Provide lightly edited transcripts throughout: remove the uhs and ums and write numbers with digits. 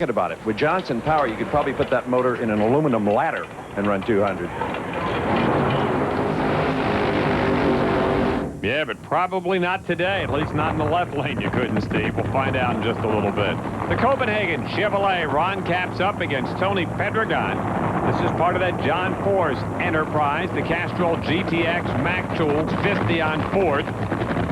About it. With Johnson power, you could probably put that motor in an aluminum ladder and run 200. Yeah, but probably not today, at least not in the left lane you couldn't, Steve. We'll find out in just a little bit. The Copenhagen Chevrolet Ron Capps up against Tony Pedregon. This is part of that John Forrest enterprise. The Castrol GTX Mac Tools 50 on Ford.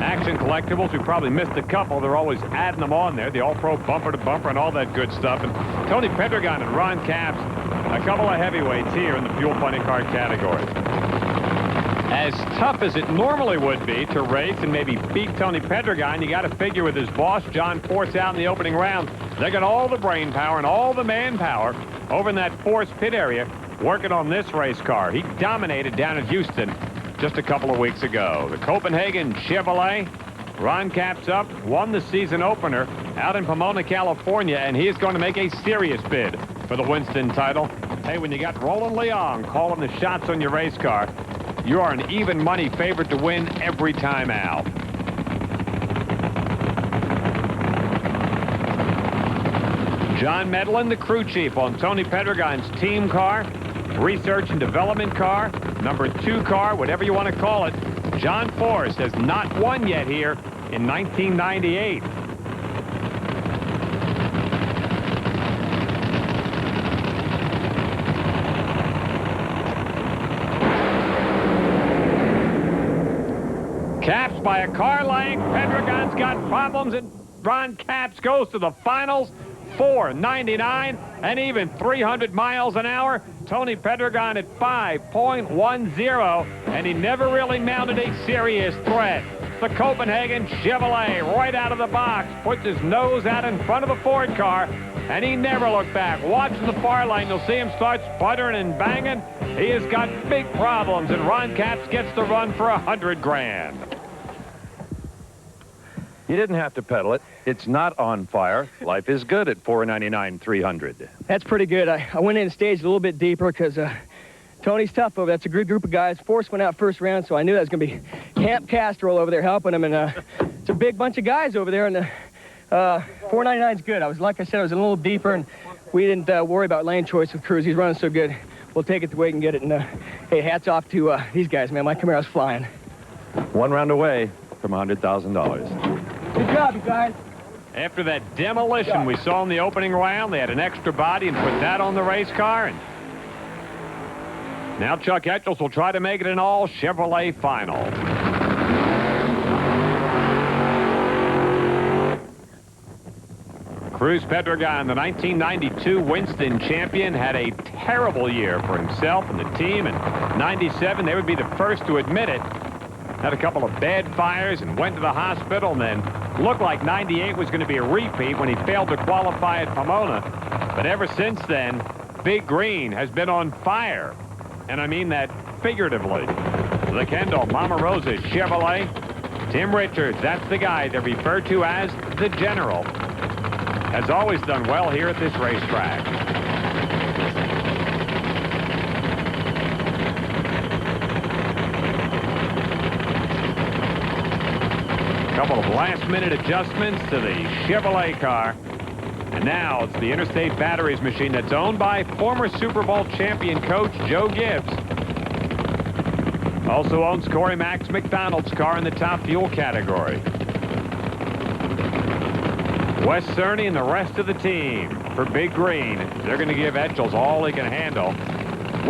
Action Collectibles, we probably missed a couple. They're always adding them on there. The All-Pro bumper to bumper and all that good stuff. And Tony Pedregon and Ron Capps, a couple of heavyweights here in the Fuel Funny Car category. As tough as it normally would be to race and maybe beat Tony Pedregon, you got to figure with his boss, John Force, out in the opening round, they got all the brain power and all the manpower over in that Force pit area working on this race car. He dominated down at Houston just a couple of weeks ago. The Copenhagen Chevrolet, Ron Capps up, won the season opener out in Pomona, California, and he is going to make a serious bid for the Winston title. Hey, when you got Roland Leong calling the shots on your race car, you are an even money favorite to win every time out. John Medlin, the crew chief on Tony Pedregon's team car, research and development car, number 2 car, whatever you want to call it. John Forrest has not won yet here in 1998. Capps by a car length. Pedregon's got problems, and Ron Capps goes to the finals. 499 and even 300 miles an hour. Tony Pedregon at 5.10, and he never really mounted a serious threat. The Copenhagen Chevrolet right out of the box puts his nose out in front of a Ford car, and he never looked back. Watching the far lane, you'll see him start sputtering and banging. He has got big problems, and Ron Capps gets the run for $100 grand. You didn't have to pedal it. It's not on fire. Life is good at 499 300. That's pretty good. I went in and staged a little bit deeper because Tony's tough over. That's a good group of guys. Force went out first round, so I knew that was going to be Camp Castrol over there helping him. And it's a big bunch of guys over there. And 499 is good. Like I said, I was a little deeper, and we didn't worry about lane choice with Cruz. He's running so good. We'll take it the way we can get it. And hey, hats off to these guys, man. My Camaro's flying. One round away from $100,000. Good job, you guys. After that demolition we saw in the opening round, they had an extra body and put that on the race car. And now Chuck Etchels will try to make it an all Chevrolet final. Cruz Pedregon, the 1992 Winston champion, had a terrible year for himself and the team. In 97, they would be the first to admit it. Had a couple of bad fires and went to the hospital, and then looked like 98 was going to be a repeat when he failed to qualify at Pomona. But ever since then, Big Green has been on fire. And I mean that figuratively. The Kendall Mama Rosa Chevrolet. Tim Richards, that's the guy they refer to as the General, has always done well here at this racetrack. Couple of last-minute adjustments to the Chevrolet car. And now it's the Interstate Batteries machine that's owned by former Super Bowl champion coach Joe Gibbs. Also owns Corey Max McDonald's car in the top fuel category. Wes Cerny and the rest of the team for Big Green. They're going to give Etchels all he can handle.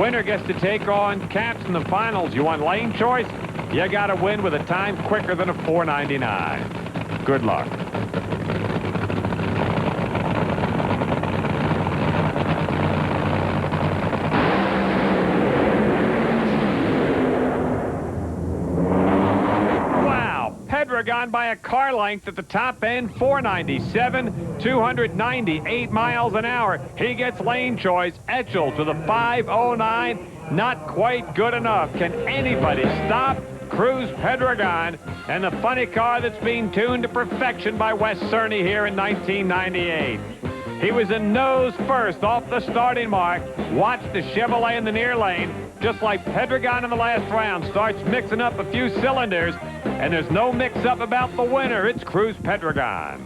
Winner gets to take on Capps in the finals. You want lane choice? You got to win with a time quicker than a 499. Good luck. Wow, Pedregon by a car length at the top end, 497, 298 miles an hour. He gets lane choice. Etchels with a 509. Not quite good enough. Can anybody stop Cruz Pedregon and the funny car that's being tuned to perfection by Wes Cerny here in 1998? He was in nose first off the starting mark. Watch the Chevrolet in the near lane. Just like Pedregon in the last round starts mixing up a few cylinders, and there's no mix-up about the winner. It's Cruz Pedregon.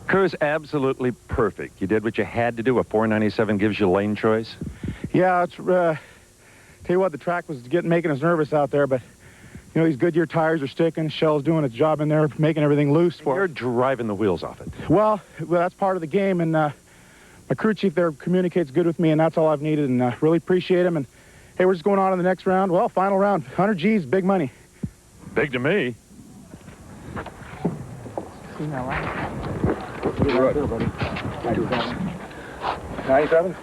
Cruz, absolutely perfect. You did what you had to do. A 497 gives you lane choice. Yeah, it's, tell you what, the track was making us nervous out there, but, you know, these Goodyear tires are sticking. Shell's doing its job in there, making everything loose for You're us. driving the wheels off it. Well, that's part of the game, and my crew chief there communicates good with me, and that's all I've needed, and really appreciate him. And, hey, we're just going on in the next round. Well, final round, 100 G's, big money. Big to me. Right there, buddy. 97?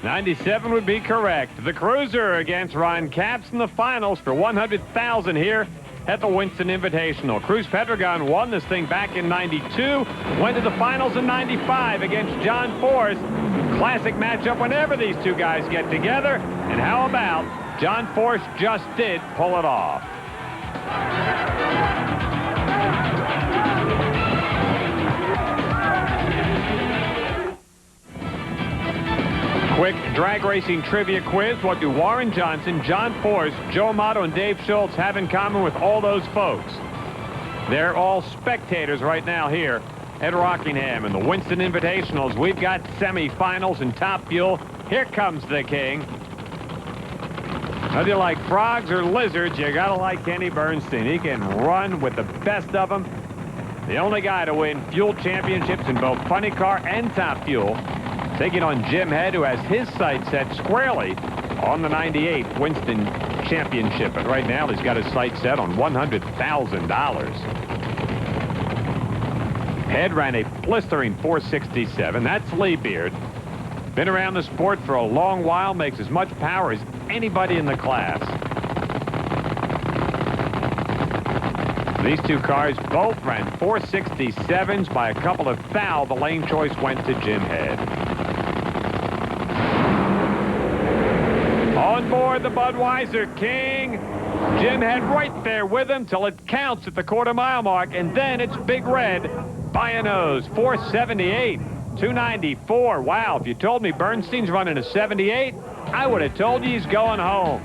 97 would be correct. The Cruiser against Ron Capps in the finals for $100,000 here at the Winston Invitational. Cruz Pedregon won this thing back in 92, went to the finals in 95 against John Force. Classic matchup whenever these two guys get together. And how about John Force just did pull it off. Quick drag racing trivia quiz. What do Warren Johnson, John Force, Joe Amato, and Dave Schultz have in common with all those folks? They're all spectators right now here at Rockingham in the Winston Invitationals. We've got semifinals and Top Fuel. Here comes the king. Whether you like frogs or lizards, you gotta like Kenny Bernstein. He can run with the best of them. The only guy to win fuel championships in both funny car and Top Fuel. Taking on Jim Head, who has his sights set squarely on the 98 Winston Championship. But right now, he's got his sights set on $100,000. Head ran a blistering 467. That's Lee Beard. Been around the sport for a long while, makes as much power as anybody in the class. These two cars both ran 467s. By a couple of foul, the lane choice went to Jim Head. On board the Budweiser King. Jim Head right there with him till it counts at the quarter-mile mark, and then it's Big Red by a nose. 478, 294. Wow, if you told me Bernstein's running a 78, I would have told you he's going home.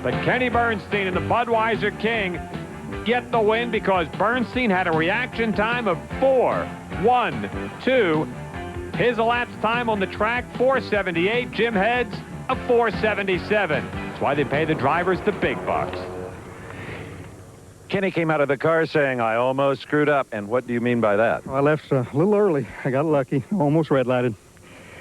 But Kenny Bernstein and the Budweiser King get the win because Bernstein had a reaction time of 4:1:2. His elapsed time on the track, 478. Jim Head's a 477. That's why they pay the drivers the big bucks. Kenny came out of the car saying, I almost screwed up. And what do you mean by that? Well, I left a little early. I got lucky. Almost red lighted.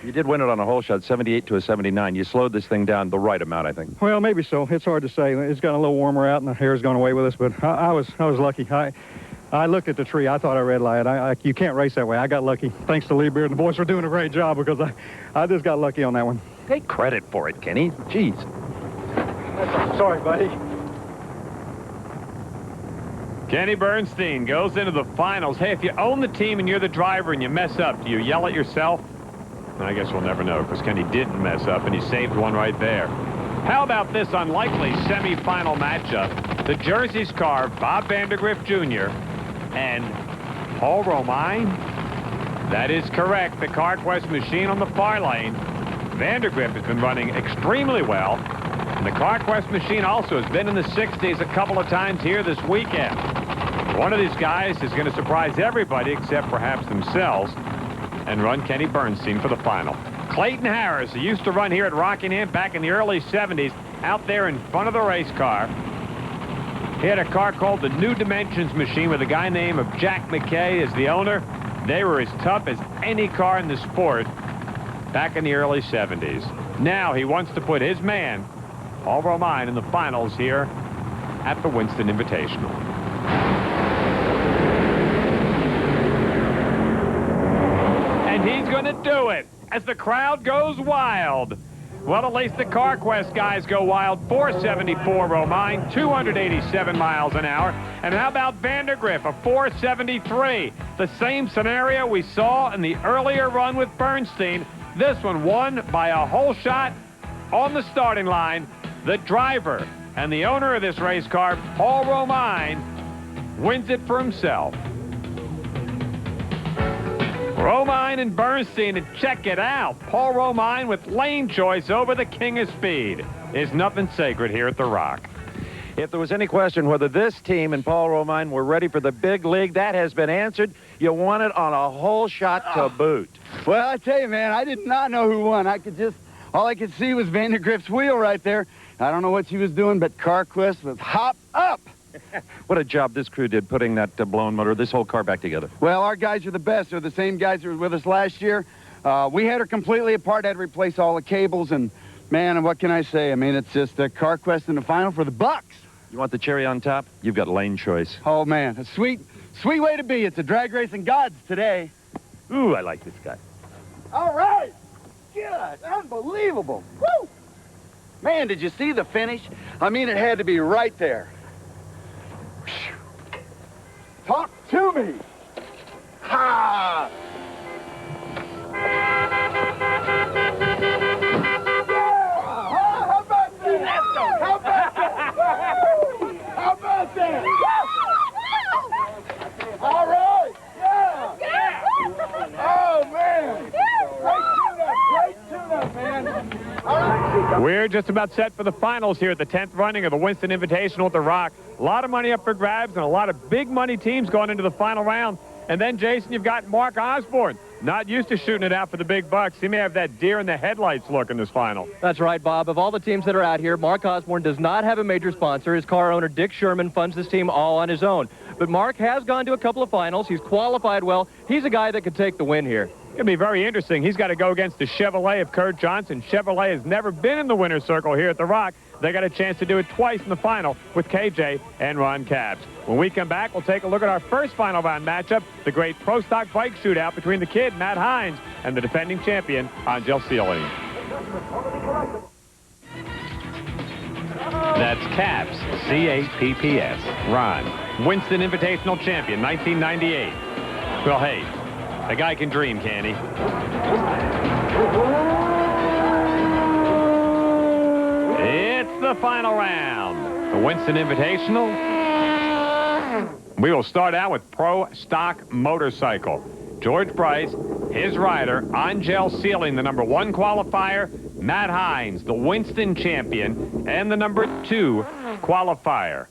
You did win it on a hole shot, 78 to a 79. You slowed this thing down the right amount, I think. Well, maybe so. It's hard to say. It's gotten a little warmer out, and the hair's gone away with us. But I was lucky. I looked at the tree. I thought I red lighted. You can't race that way. I got lucky. Thanks to Lee Beard and the boys for doing a great job because I just got lucky on that one. Take credit for it, Kenny. Jeez. Sorry, buddy. Kenny Bernstein goes into the finals. Hey, if you own the team and you're the driver and you mess up, do you yell at yourself? I guess we'll never know because Kenny didn't mess up and he saved one right there. How about this unlikely semifinal matchup? The Jersey's car, Bob Vandergriff Jr. and Paul Romine? That is correct. The CarQuest machine on the far lane. Vandergriff has been running extremely well. And the CarQuest machine also has been in the 60s a couple of times here this weekend. One of these guys is going to surprise everybody except perhaps themselves and run Kenny Bernstein for the final. Clayton Harris, who used to run here at Rockingham back in the early 70s, out there in front of the race car. He had a car called the New Dimensions machine with a guy named Jack McKay as the owner. They were as tough as any car in the sport back in the early 70s. Now he wants to put his man, Paul Romine, in the finals here at the Winston Invitational. And he's going to do it as the crowd goes wild. Well, at least the CarQuest guys go wild. 474 Romine, 287 miles an hour. And how about Vandergriff, a 473? The same scenario we saw in the earlier run with Bernstein. This one won by a hole shot on the starting line. The driver and the owner of this race car, Paul Romine, wins it for himself. Romine and Bernstein, and check it out. Paul Romine with lane choice over the king of speed. Is nothing sacred here at the Rock. If there was any question whether this team and Paul Romine were ready for the big league, that has been answered. You won it on a whole shot to boot. Well, I tell you, man, I did not know who won. All I could see was Vandergrift's wheel right there. I don't know what she was doing, but Carquest was hop up. What a job this crew did putting that blown motor, this whole car back together. Well, our guys are the best. They're the same guys that were with us last year. We had her completely apart, had to replace all the cables, and man, what can I say? I mean, it's just a Carquest in the final for the Bucks. You want the cherry on top? You've got lane choice. Oh, man, a sweet way to be. It's a drag racing gods today. Ooh, I like this guy. All right. Good. Unbelievable. Woo! Man, did you see the finish? I mean, it had to be right there. Talk to me. Ha! How about that? How about that? How about that? All right. Yeah. Oh, man. Great tune-up, man. All right. We're just about set for the finals here at the 10th running of the Winston Invitational at the Rock. A lot of money up for grabs and a lot of big money teams going into the final round. And then, Jason, you've got Mark Osborne. Not used to shooting it out for the big bucks. He may have that deer in the headlights look in this final. That's right, Bob. Of all the teams that are out here, Mark Osborne does not have a major sponsor. His car owner, Dick Sherman, funds this team all on his own. But Mark has gone to a couple of finals. He's qualified well. He's a guy that could take the win here. It's going to be very interesting. He's got to go against the Chevrolet of Kurt Johnson. Chevrolet has never been in the winner's circle here at the Rock. They got a chance to do it twice in the final with KJ and Ron Capps. When we come back, we'll take a look at our first final round matchup, the great Pro Stock Bike Shootout between the kid, Matt Hines, and the defending champion, Angel Sealing. That's Capps, C-A-P-P-S. Ron, Winston Invitational champion, 1998. Well, hey, the guy can dream, can he? It's the final round. The Winston Invitational. We will start out with Pro Stock Motorcycle. George Bryce, his rider, Angel Sealing, the number 1 qualifier, Matt Hines, the Winston champion, and the number 2 qualifier.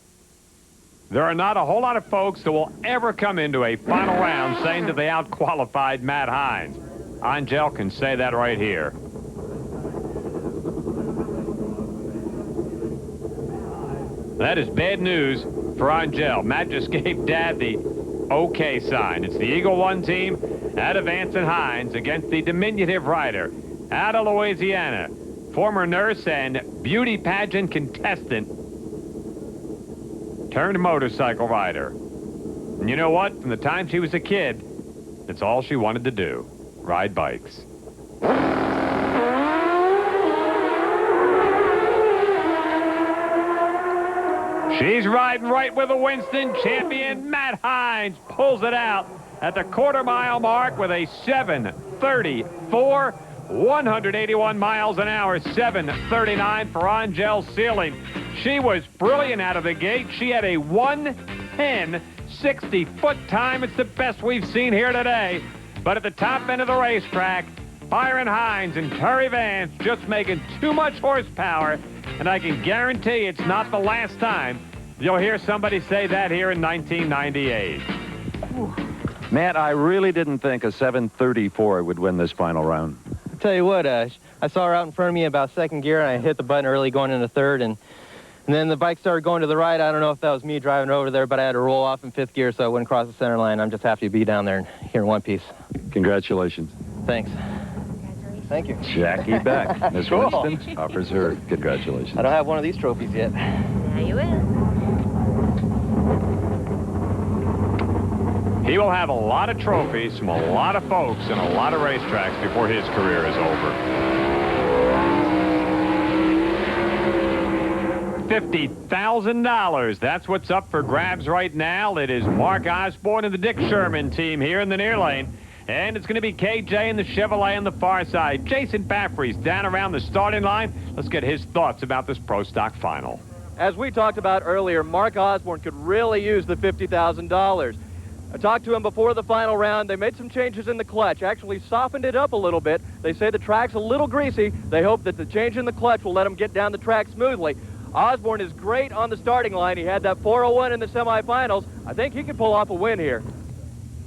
There are not a whole lot of folks that will ever come into a final round saying that they outqualified Matt Hines. Angel can say that right here. That is bad news for Angel. Matt just gave Dad the okay sign. It's the Eagle One team out of Vance and Hines against the diminutive rider out of Louisiana, former nurse and beauty pageant contestant turned motorcycle rider. And you know what? From the time she was a kid, that's all she wanted to do, ride bikes. She's riding right with the Winston champion. Matt Hines pulls it out at the quarter-mile mark with a 7:34, 181 miles an hour, 7:39 for Angel Sealing. She was brilliant out of the gate. She had a 1:10 60-foot time. It's the best we've seen here today. But at the top end of the racetrack, Byron Hines and Terry Vance just making too much horsepower. And I can guarantee it's not the last time you'll hear somebody say that here in 1998. Matt, I really didn't think a 7:34 would win this final round. I'll tell you what, I saw her out in front of me about second gear, and I hit the button early going into third, and then the bike started going to the right. I don't know if that was me driving over there, but I had to roll off in fifth gear so I wouldn't cross the center line. I'm just happy to be down there here in one piece. Congratulations. Thanks. Thank you. Jackie Beck. Miss Cool. Winston offers her congratulations. I don't have one of these trophies yet. Now you will. He will have a lot of trophies from a lot of folks and a lot of racetracks before his career is over. $50,000. That's what's up for grabs right now. It is Mark Osborne and the Dick Sherman team here in the near lane. And it's going to be KJ and the Chevrolet on the far side. Jason Baffrey's down around the starting line. Let's get his thoughts about this Pro Stock final. As we talked about earlier, Mark Osborne could really use the $50,000. I talked to him before the final round. They made some changes in the clutch, actually softened it up a little bit. They say the track's a little greasy. They hope that the change in the clutch will let him get down the track smoothly. Osborne is great on the starting line. He had that 401 in the semifinals. I think he can pull off a win here.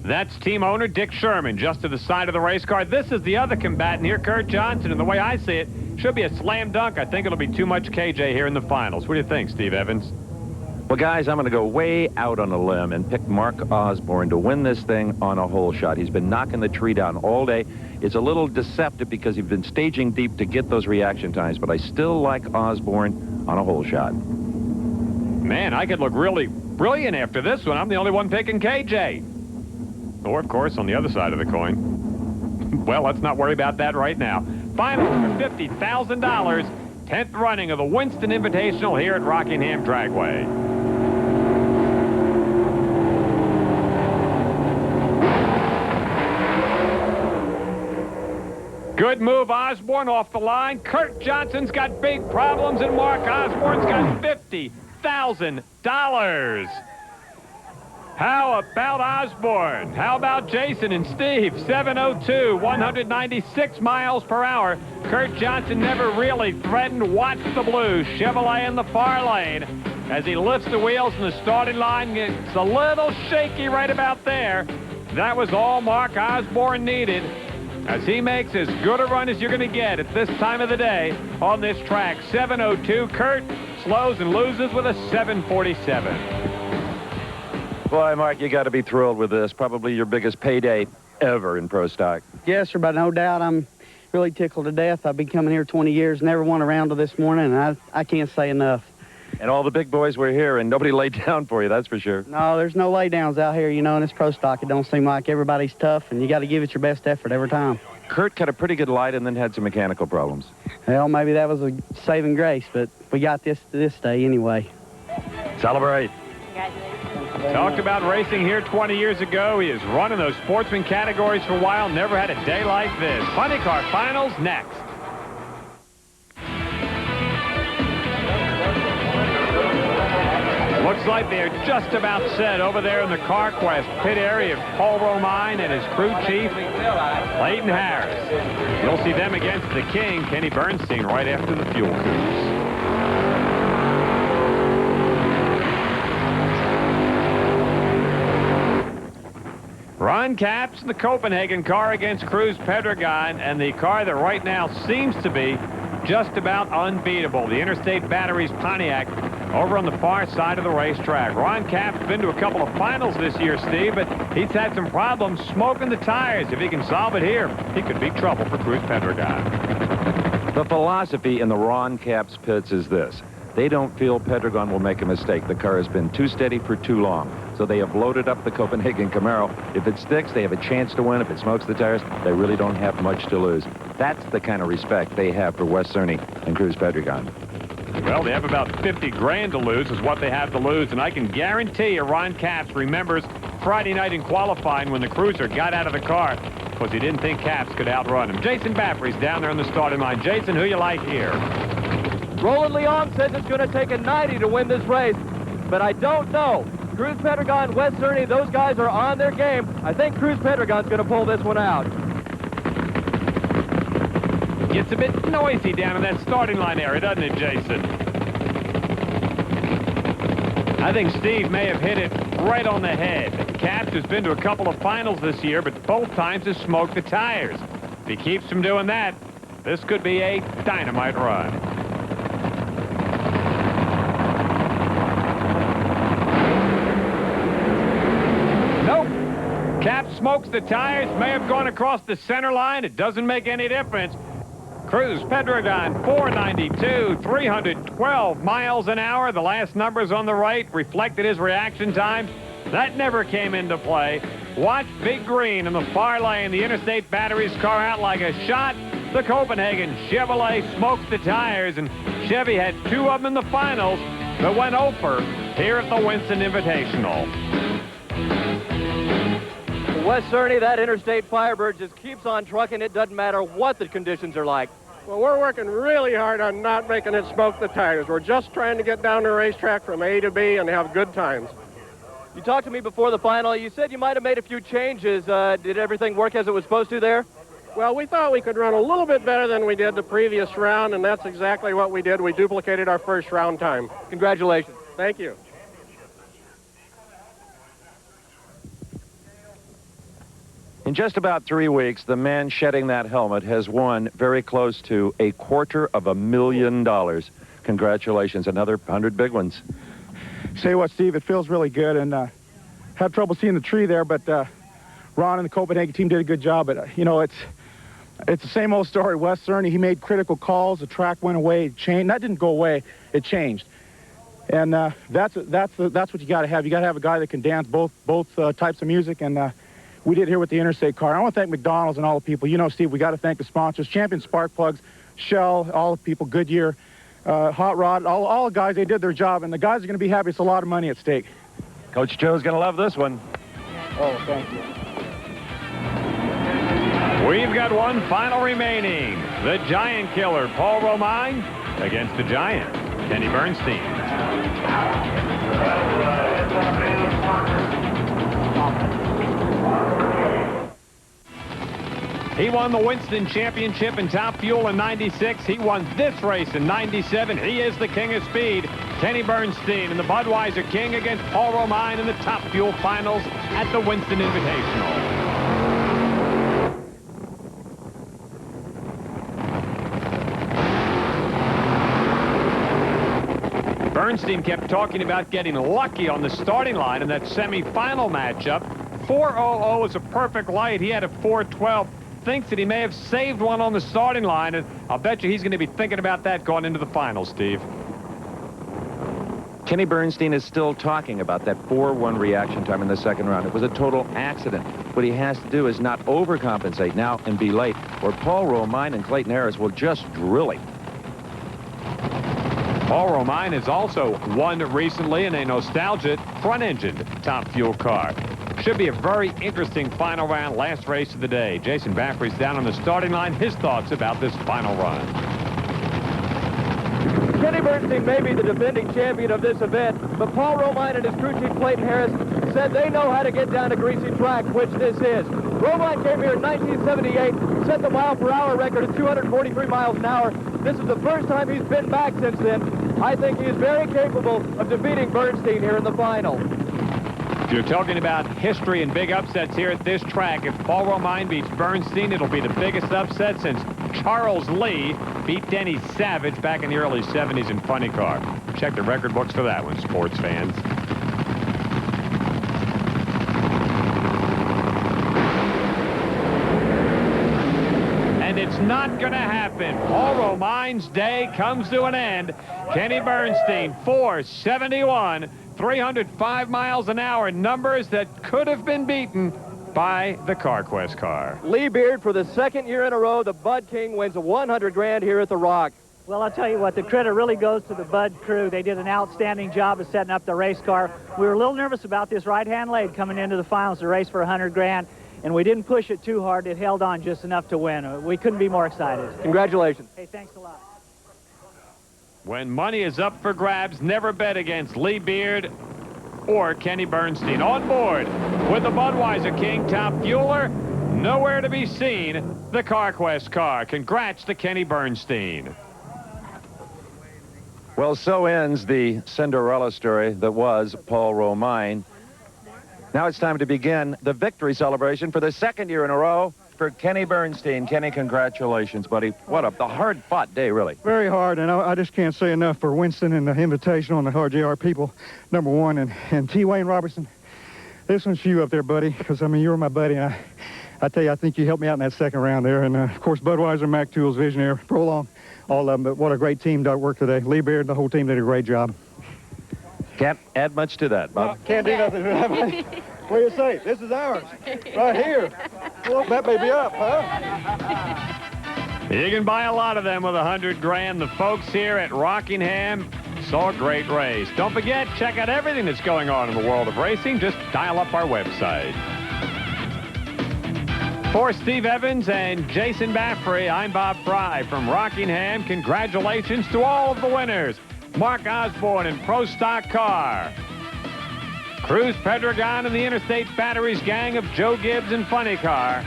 That's team owner Dick Sherman, just to the side of the race car. This is the other combatant here, Kurt Johnson, and the way I see it, should be a slam dunk. I think it'll be too much KJ here in the finals. What do you think, Steve Evans? Well, guys, I'm going to go way out on a limb and pick Mark Osborne to win this thing on a hole shot. He's been knocking the tree down all day. It's a little deceptive because he's been staging deep to get those reaction times, but I still like Osborne on a hole shot. Man, I could look really brilliant after this one. I'm the only one picking KJ. Or, of course, on the other side of the coin. Well, let's not worry about that right now. Final for $50,000, 10th running of the Winston Invitational here at Rockingham Dragway. Good move, Osborne off the line. Kurt Johnson's got big problems, and Mark Osborne's got $50,000. How about Osborne? How about Jason and Steve? 702, 196 miles per hour. Kurt Johnson never really threatened. Watch the blue Chevrolet in the far lane. As he lifts the wheels in the starting line, it's a little shaky right about there. That was all Mark Osborne needed, as he makes as good a run as you're going to get at this time of the day on this track. 702, Kurt slows and loses with a 747. Boy, Mark, you got to be thrilled with this. Probably your biggest payday ever in pro stock. Yes, sir, but no doubt I'm really tickled to death. I've been coming here 20 years, never won a round till this morning, and I can't say enough. And all the big boys were here, and nobody laid down for you, that's for sure. No, there's no laydowns out here, you know, in this pro stock. It don't seem like everybody's tough, and you got to give it your best effort every time. Kurt got a pretty good light and then had some mechanical problems. Well, maybe that was a saving grace, but we got this to this day anyway. Celebrate. Talked about racing here 20 years ago. He has run in those sportsman categories for a while. Never had a day like this. Funny Car Finals next. Looks like they're just about set over there in the CarQuest pit area of Paul Romine and his crew chief, Clayton Harris. You'll see them against the king, Kenny Bernstein, right after the fuel cruise. Ron Capps, the Copenhagen car against Cruz Pedregon, and the car that right now seems to be just about unbeatable, the Interstate Batteries Pontiac, over on the far side of the racetrack. Ron Capps been to a couple of finals this year, Steve, but he's had some problems smoking the tires. If he can solve it here, he could be trouble for Cruz Pedregon. The philosophy in the Ron Capps pits is this. They don't feel Pedregon will make a mistake. The car has been too steady for too long. So they have loaded up the Copenhagen Camaro. If it sticks, they have a chance to win. If it smokes the tires, they really don't have much to lose. That's the kind of respect they have for Wes Cerny and Cruz Pedregon. Well, they have about 50 grand to lose is what they have to lose, and I can guarantee you Ron Capps remembers Friday night in qualifying when the cruiser got out of the car because he didn't think Capps could outrun him. Jason Baffery's down there on the starting line. Jason, who you like here? Roland Leon says it's going to take a 90 to win this race, but I don't know. Cruz Pedregon, Wes Cerny, those guys are on their game. I think Cruz Pedregon's going to pull this one out. Gets a bit noisy down in that starting line area, doesn't it, Jason? I think Steve may have hit it right on the head. Capps has been to a couple of finals this year, but both times has smoked the tires. If he keeps from doing that, this could be a dynamite run. Capps smokes the tires, may have gone across the center line. It doesn't make any difference. Cruz Pedregon, 492, 312 miles an hour. The last numbers on the right reflected his reaction time. That never came into play. Watch Big Green in the far lane. The Interstate Batteries car out like a shot. The Copenhagen Chevrolet smokes the tires, and Chevy had two of them in the finals, but went over here at the Winston Invitational. Wes Cerny, that Interstate Firebird just keeps on trucking. It doesn't matter what the conditions are like. Well, we're working really hard on not making it smoke the tires. We're just trying to get down the racetrack from A to B and have good times. You talked to me before the final. You said you might have made a few changes. Did everything work as it was supposed to there? Well, we thought we could run a little bit better than we did the previous round, and that's exactly what we did. We duplicated our first round time. Congratulations. Thank you. In just about 3 weeks, the man shedding that helmet has won very close to $250,000. Congratulations, another 100 big ones. Say what, Steve, it feels really good, and had trouble seeing the tree there, but Ron and the Copenhagen team did a good job. But you know, it's the same old story. Wes Cerny, he made critical calls. The track went away, it changed. That didn't go away, it changed. And that's what you got to have. You got to have a guy that can dance both types of music, and we did here with the Interstate car. I want to thank McDonald's and all the people. You know, Steve, we got to thank the sponsors, Champion Spark Plugs, Shell, all the people, Goodyear, Hot Rod, all the guys. They did their job, and the guys are going to be happy. It's a lot of money at stake. Coach Joe's going to love this one. Oh, thank you. We've got one final remaining. The Giant Killer, Paul Romine, against the Giant, Kenny Bernstein. He won the Winston Championship in Top Fuel in '96. He won this race in '97. He is the king of speed. Kenny Bernstein and the Budweiser King against Paul Romine in the Top Fuel finals at the Winston Invitational. Bernstein kept talking about getting lucky on the starting line in that semifinal matchup. 4:00 is a perfect light. He had a 4:12. Thinks that he may have saved one on the starting line, and I'll bet you he's going to be thinking about that going into the finals, Steve. Kenny Bernstein is still talking about that 4-1 reaction time in the second round. It was a total accident. What he has to do is not overcompensate now and be late, or Paul Romine and Clayton Harris will just drill him. Paul Romine has also won recently in a nostalgic front-engined Top Fuel car. Should be a very interesting final round, last race of the day. Jason Baffrey's down on the starting line. His thoughts about this final run. Kenny Bernstein may be the defending champion of this event, but Paul Romine and his crew chief Clayton Harris said they know how to get down a greasy track, which this is. Romine came here in 1978, set the mile-per-hour record at 243 miles an hour. This is the first time he's been back since then. I think he is very capable of defeating Bernstein here in the final. If you're talking about history and big upsets here at this track, if Paul Romine beats Bernstein, it'll be the biggest upset since Charles Lee beat Denny Savage back in the early 70s in Funny Car. Check the record books for that one, sports fans. And it's not going to happen. Paul Romine's day comes to an end. Kenny Bernstein, 471. 305 miles an hour, numbers that could have been beaten by the CarQuest car. Lee Beard, for the second year in a row, the Bud King wins $100 grand here at the Rock. Well, I'll tell you what, the credit really goes to the Bud crew. They did an outstanding job of setting up the race car. We were a little nervous about this right-hand lathe coming into the finals to race for $100 grand, and we didn't push it too hard. It held on just enough to win. We couldn't be more excited. Congratulations. Hey, thanks a lot. When money is up for grabs, never bet against Lee Beard or Kenny Bernstein. On board with the Budweiser King Top Fueler, nowhere to be seen, the CarQuest car. Congrats to Kenny Bernstein. Well, so ends the Cinderella story that was Paul Romine. Now it's time to begin the victory celebration for the second year in a row for Kenny Bernstein. Kenny, congratulations, buddy. What a hard-fought day, really. Very hard, and I just can't say enough for Winston and the Invitational and the RJR people, number one, and T. Wayne Robertson. This one's for you up there, buddy, because, I mean, you're my buddy, and I tell you, I think you helped me out in that second round there. And, of course, Budweiser, Mac Tools, Visionaire, Prolong, all of them. But what a great team that worked today. Lee Beard, the whole team did a great job. Can't add much to that, Bob. Can't do nothing to that, buddy. What do you say? This is ours, right here. Well, that may be up, huh? You can buy a lot of them with $100 grand. The folks here at Rockingham saw a great race. Don't forget, check out everything that's going on in the world of racing. Just dial up our website. For Steve Evans and Jason Baffrey, I'm Bob Fry from Rockingham. Congratulations to all of the winners. Mark Osborne in Pro Stock Car. Cruz Pedregon and the Interstate Batteries gang of Joe Gibbs and Funny Car.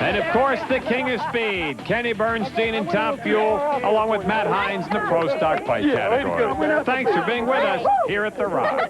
And, of course, the king of speed, Kenny Bernstein in Top Fuel, along with Matt Hines in the Pro Stock Bike category. Thanks for being with us here at The Rock.